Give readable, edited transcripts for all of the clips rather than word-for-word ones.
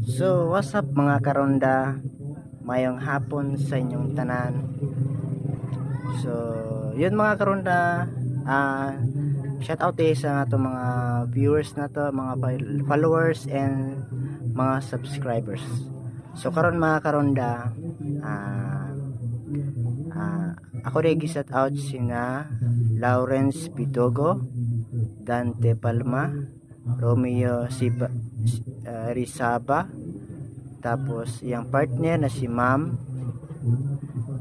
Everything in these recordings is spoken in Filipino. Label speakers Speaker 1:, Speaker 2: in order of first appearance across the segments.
Speaker 1: So, what's up mga karonda? Mayong hapon sa inyong tanan. So, yun mga karonda, shout out sa ato mga viewers na to, mga followers and mga subscribers. So, karon mga karonda, ako rin shout out sina Lawrence Pitogo, Dante Palma, Romeo Rizaba, tapos yung partner na si Ma'am.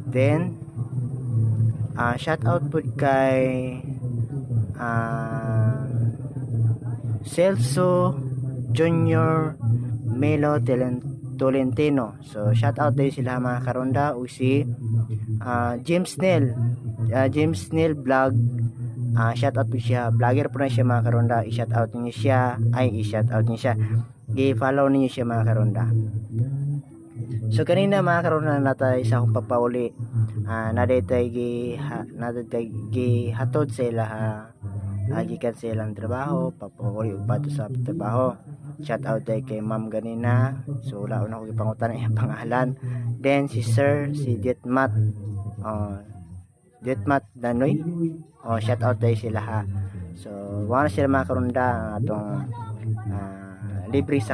Speaker 1: Then shout out po kay Celso Junior Melo Tolentino. So shout out din sila mga karonda. O si James Neil Vlog. Shout out po siya, vlogger po na siya mga karonda. I-shout out niyo siya, i-follow niyo siya mga karonda. So kanina mga karonda natay sa akong papauli, nadatay gi hatod sa ila gikan sa ilang trabaho, papauli ug pato sa trabaho. Shout out kay Ma'am ganina, so wala na ko gipangutan ang pangalan. Then si Sir, si Jetmat Danoy, shout out tayo sila ha. So wala sila mga karonda ang atong libre sa